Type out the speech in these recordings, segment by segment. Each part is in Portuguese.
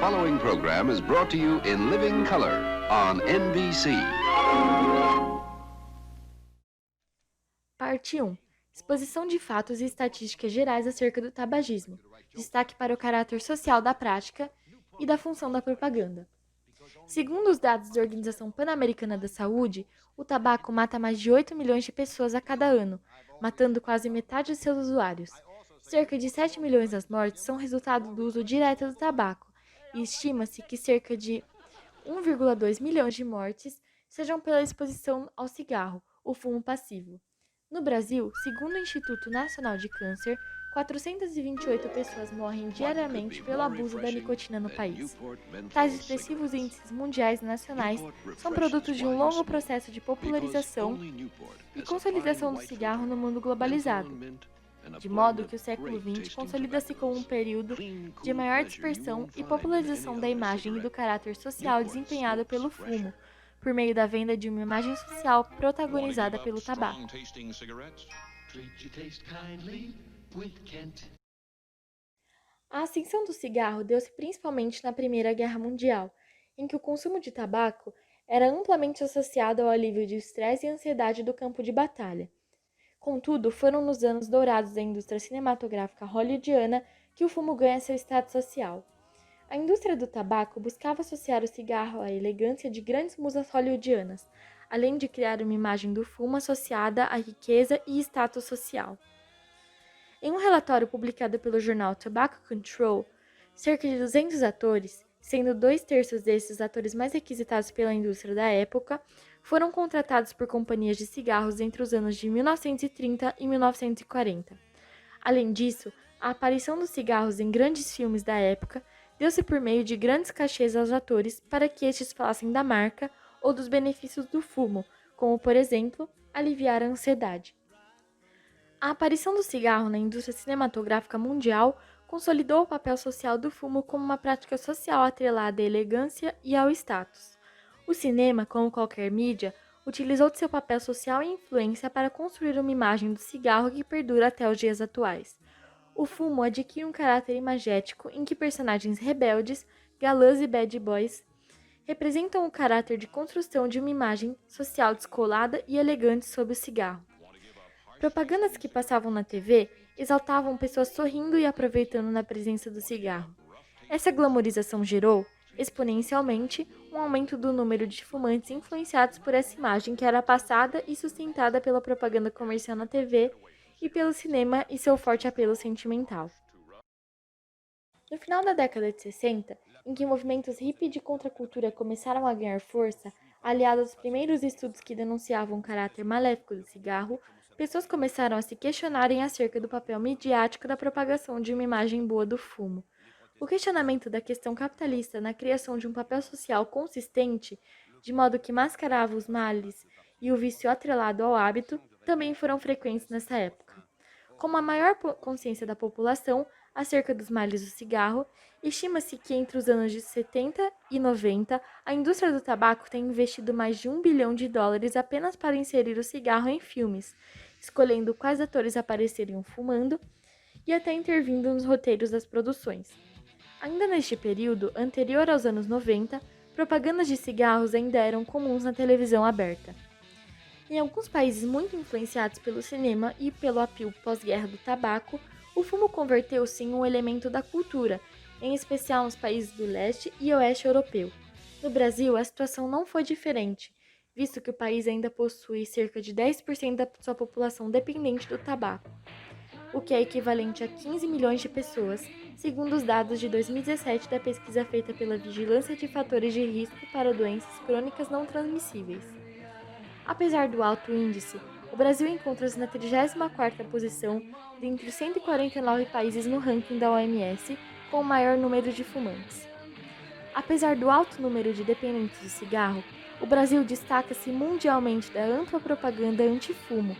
following program is brought to you in living color on NBC. Parte 1. Exposição de fatos e estatísticas gerais acerca do tabagismo. Destaque para o caráter social da prática e da função da propaganda. Segundo os dados da Organização Pan-Americana da Saúde, o tabaco mata mais de 8 milhões de pessoas a cada ano, matando quase metade de seus usuários. Cerca de 7 milhões das mortes são resultado do uso direto do tabaco, e estima-se que cerca de 1,2 milhões de mortes sejam pela exposição ao cigarro, o fumo passivo. No Brasil, segundo o Instituto Nacional de Câncer, 428 pessoas morrem diariamente pelo abuso da nicotina no país. Tais expressivos índices mundiais e nacionais são produtos de um longo processo de popularização e consolidação do cigarro no mundo globalizado, de modo que o século XX consolida-se como um período de maior dispersão e popularização da imagem e do caráter social desempenhado pelo fumo, por meio da venda de uma imagem social protagonizada pelo tabaco. A ascensão do cigarro deu-se principalmente na Primeira Guerra Mundial, em que o consumo de tabaco era amplamente associado ao alívio de estresse e ansiedade do campo de batalha. Contudo, foram nos anos dourados da indústria cinematográfica hollywoodiana que o fumo ganha seu status social. A indústria do tabaco buscava associar o cigarro à elegância de grandes musas hollywoodianas, além de criar uma imagem do fumo associada à riqueza e status social. Em um relatório publicado pelo jornal Tobacco Control, cerca de 200 atores, sendo 2/3 desses atores mais requisitados pela indústria da época, foram contratados por companhias de cigarros entre os anos de 1930 e 1940. Além disso, a aparição dos cigarros em grandes filmes da época deu-se por meio de grandes cachês aos atores para que estes falassem da marca ou dos benefícios do fumo, como, por exemplo, aliviar a ansiedade. A aparição do cigarro na indústria cinematográfica mundial consolidou o papel social do fumo como uma prática social atrelada à elegância e ao status. O cinema, como qualquer mídia, utilizou de seu papel social e influência para construir uma imagem do cigarro que perdura até os dias atuais. O fumo adquire um caráter imagético em que personagens rebeldes, galãs e bad boys representam o caráter de construção de uma imagem social descolada e elegante sob o cigarro. Propagandas que passavam na TV exaltavam pessoas sorrindo e aproveitando na presença do cigarro. Essa glamorização gerou, exponencialmente, um aumento do número de fumantes influenciados por essa imagem que era passada e sustentada pela propaganda comercial na TV e pelo cinema e seu forte apelo sentimental. No final da década de 60, em que movimentos hippie de contracultura começaram a ganhar força, aliados aos primeiros estudos que denunciavam o caráter maléfico do cigarro, pessoas começaram a se questionarem acerca do papel midiático da propagação de uma imagem boa do fumo. O questionamento da questão capitalista na criação de um papel social consistente, de modo que mascarava os males e o vício atrelado ao hábito, também foram frequentes nessa época. Com uma maior consciência da população acerca dos males do cigarro, estima-se que entre os anos de 70 e 90, a indústria do tabaco tem investido mais de $1 bilhão apenas para inserir o cigarro em filmes, escolhendo quais atores apareceriam fumando e até intervindo nos roteiros das produções. Ainda neste período, anterior aos anos 90, propagandas de cigarros ainda eram comuns na televisão aberta. Em alguns países muito influenciados pelo cinema e pelo apelo pós-guerra do tabaco, o fumo converteu-se em um elemento da cultura, em especial nos países do leste e oeste europeu. No Brasil, a situação não foi diferente, visto que o país ainda possui cerca de 10% da sua população dependente do tabaco, o que é equivalente a 15 milhões de pessoas, segundo os dados de 2017 da pesquisa feita pela Vigilância de Fatores de Risco para Doenças Crônicas Não Transmissíveis. Apesar do alto índice, o Brasil encontra-se na 34ª posição dentre 149 países no ranking da OMS com o maior número de fumantes. Apesar do alto número de dependentes de cigarro, o Brasil destaca-se mundialmente da ampla propaganda anti-fumo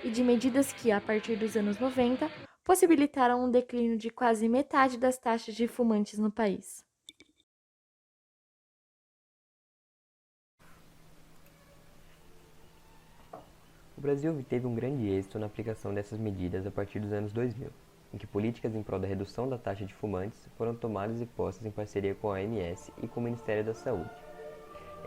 e de medidas que, a partir dos anos 90, possibilitaram um declínio de quase metade das taxas de fumantes no país. O Brasil teve um grande êxito na aplicação dessas medidas a partir dos anos 2000. em que políticas em prol da redução da taxa de fumantes foram tomadas e postas em parceria com a OMS e com o Ministério da Saúde.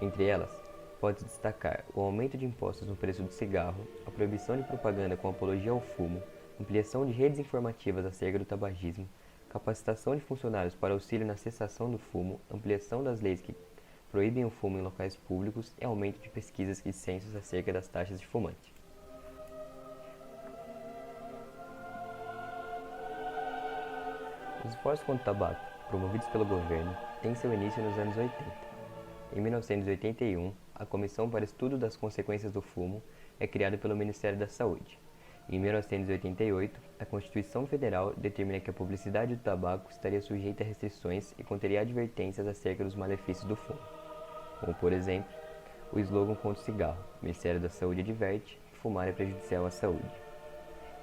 Entre elas, pode-se destacar o aumento de impostos no preço do cigarro, a proibição de propaganda com apologia ao fumo, ampliação de redes informativas acerca do tabagismo, capacitação de funcionários para auxílio na cessação do fumo, ampliação das leis que proíbem o fumo em locais públicos e aumento de pesquisas e censos acerca das taxas de fumante. Os esforços contra o tabaco, promovidos pelo governo, têm seu início nos anos 80. Em 1981, a Comissão para Estudo das Consequências do Fumo é criada pelo Ministério da Saúde. Em 1988, a Constituição Federal determina que a publicidade do tabaco estaria sujeita a restrições e conteria advertências acerca dos malefícios do fumo, como, por exemplo, o slogan contra o cigarro: o Ministério da Saúde adverte que fumar é prejudicial à saúde.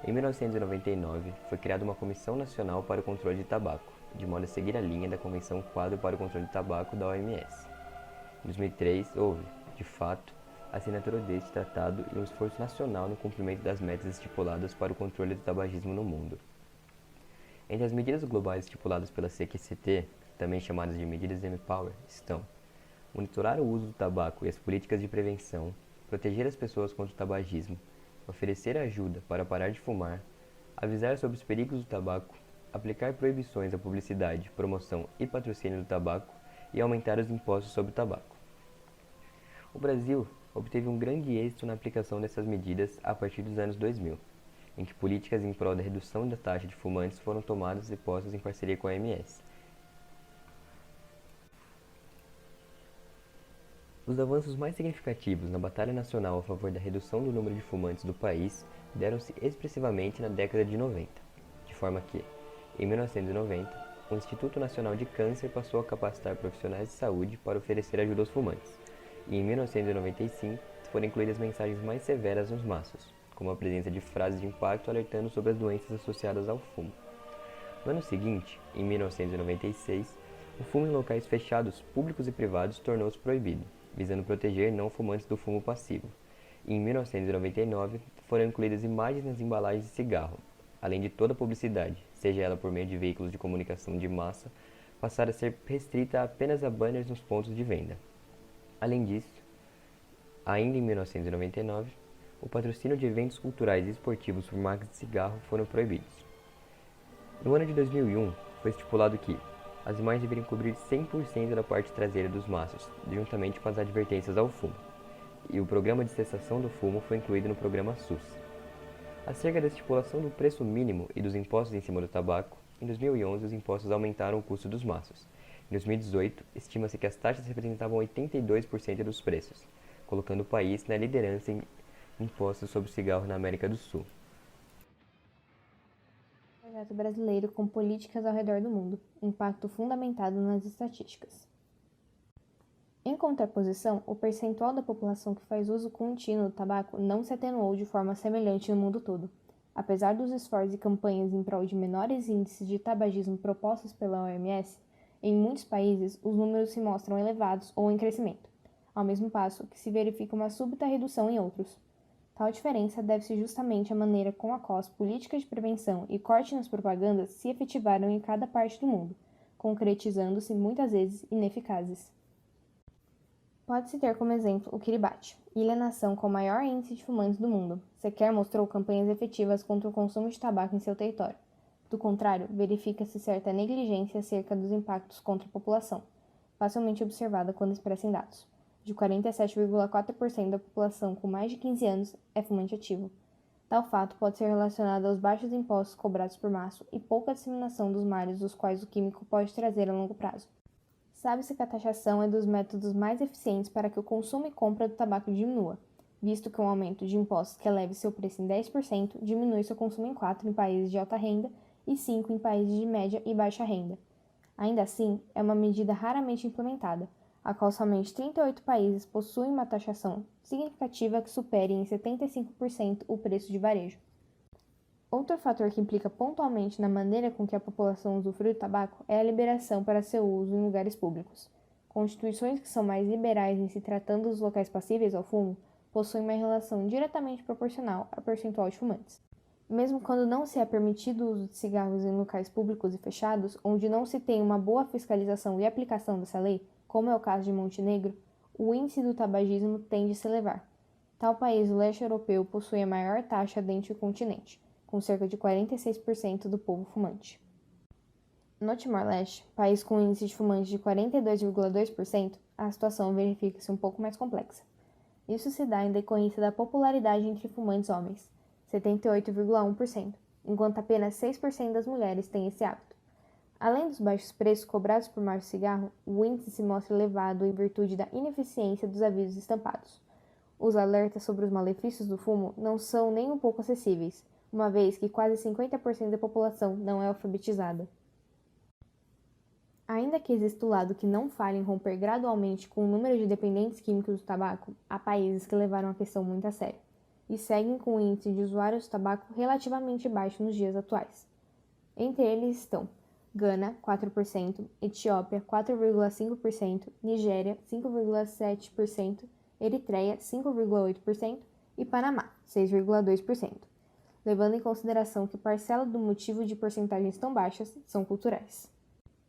Em 1999, foi criada uma Comissão Nacional para o Controle de Tabaco, de modo a seguir a linha da Convenção Quadro para o Controle de Tabaco da OMS. Em 2003, houve, de fato, a assinatura deste tratado e um esforço nacional no cumprimento das metas estipuladas para o controle do tabagismo no mundo. Entre as medidas globais estipuladas pela CQCT, também chamadas de medidas M-Power, estão monitorar o uso do tabaco e as políticas de prevenção, proteger as pessoas contra o tabagismo, oferecer ajuda para parar de fumar, avisar sobre os perigos do tabaco, aplicar proibições à publicidade, promoção e patrocínio do tabaco e aumentar os impostos sobre o tabaco. O Brasil obteve um grande êxito na aplicação dessas medidas a partir dos anos 2000, em que políticas em prol da redução da taxa de fumantes foram tomadas e postas em parceria com a OMS. Os avanços mais significativos na batalha nacional a favor da redução do número de fumantes do país deram-se expressivamente na década de 90, de forma que, em 1990, o Instituto Nacional de Câncer passou a capacitar profissionais de saúde para oferecer ajuda aos fumantes, e em 1995 foram incluídas mensagens mais severas nos maços, como a presença de frases de impacto alertando sobre as doenças associadas ao fumo. No ano seguinte, em 1996, o fumo em locais fechados, públicos e privados tornou-se proibido, visando proteger não fumantes do fumo passivo. E em 1999, foram incluídas imagens nas embalagens de cigarro, além de toda a publicidade, seja ela por meio de veículos de comunicação de massa, passar a ser restrita apenas a banners nos pontos de venda. Além disso, ainda em 1999, o patrocínio de eventos culturais e esportivos por marcas de cigarro foram proibidos. No ano de 2001, foi estipulado que as imagens deveriam cobrir 100% da parte traseira dos maços, juntamente com as advertências ao fumo, e o programa de cessação do fumo foi incluído no programa SUS. Acerca da estipulação do preço mínimo e dos impostos em cima do tabaco, em 2011 os impostos aumentaram o custo dos maços. Em 2018, estima-se que as taxas representavam 82% dos preços, colocando o país na liderança em impostos sobre o cigarro na América do Sul. Projeto brasileiro com políticas ao redor do mundo, impacto fundamentado nas estatísticas. Em contraposição, o percentual da população que faz uso contínuo do tabaco não se atenuou de forma semelhante no mundo todo. Apesar dos esforços e campanhas em prol de menores índices de tabagismo propostos pela OMS, em muitos países os números se mostram elevados ou em crescimento, ao mesmo passo que se verifica uma súbita redução em outros. Tal diferença deve-se justamente à maneira com a qual as políticas de prevenção e corte nas propagandas se efetivaram em cada parte do mundo, concretizando-se muitas vezes ineficazes. Pode-se ter como exemplo o Kiribati, ilha-nação com o maior índice de fumantes do mundo, sequer mostrou campanhas efetivas contra o consumo de tabaco em seu território. Do contrário, verifica-se certa negligência acerca dos impactos contra a população, facilmente observada quando expressa em dados. De 47,4% da população com mais de 15 anos é fumante ativo. Tal fato pode ser relacionado aos baixos impostos cobrados por maço e pouca disseminação dos males dos quais o químico pode trazer a longo prazo. Sabe-se que a taxação é dos métodos mais eficientes para que o consumo e compra do tabaco diminua, visto que um aumento de impostos que eleve seu preço em 10% diminui seu consumo em 4% em países de alta renda e 5% em países de média e baixa renda. Ainda assim, é uma medida raramente implementada, a qual somente 38 países possuem uma taxação significativa que supere em 75% o preço de varejo. Outro fator que implica pontualmente na maneira com que a população usufrui do tabaco é a liberação para seu uso em lugares públicos. Constituições que são mais liberais em se tratando dos locais passíveis ao fumo possuem uma relação diretamente proporcional ao percentual de fumantes. Mesmo quando não se é permitido o uso de cigarros em locais públicos e fechados, onde não se tem uma boa fiscalização e aplicação dessa lei, como é o caso de Montenegro, o índice do tabagismo tende a se elevar. Tal país do leste europeu possui a maior taxa dentre o continente, com cerca de 46% do povo fumante. No Timor-Leste, país com índice de fumantes de 42,2%, a situação verifica-se um pouco mais complexa. Isso se dá em decorrência da popularidade entre fumantes homens, 78,1%, enquanto apenas 6% das mulheres têm esse hábito. Além dos baixos preços cobrados por maço de cigarro, o índice se mostra elevado em virtude da ineficiência dos avisos estampados. Os alertas sobre os malefícios do fumo não são nem um pouco acessíveis, uma vez que quase 50% da população não é alfabetizada. Ainda que exista o lado que não falha em romper gradualmente com o número de dependentes químicos do tabaco, há países que levaram a questão muito a sério e seguem com o índice de usuários de tabaco relativamente baixo nos dias atuais. Entre eles estão Gana, 4%, Etiópia, 4,5%, Nigéria, 5,7%, Eritreia, 5,8% e Panamá, 6,2%, levando em consideração que parcela do motivo de porcentagens tão baixas são culturais.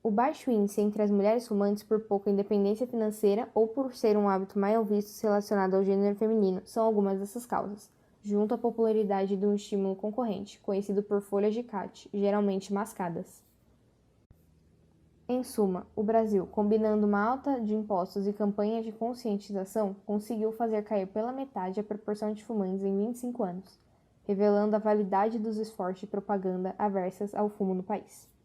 O baixo índice entre as mulheres fumantes por pouca independência financeira ou por ser um hábito mal visto relacionado ao gênero feminino são algumas dessas causas, junto à popularidade de um estímulo concorrente, conhecido por folhas de khat, geralmente mascadas. Em suma, o Brasil, combinando uma alta de impostos e campanhas de conscientização, conseguiu fazer cair pela metade a proporção de fumantes em 25 anos, revelando a validade dos esforços de propaganda aversas ao fumo no país.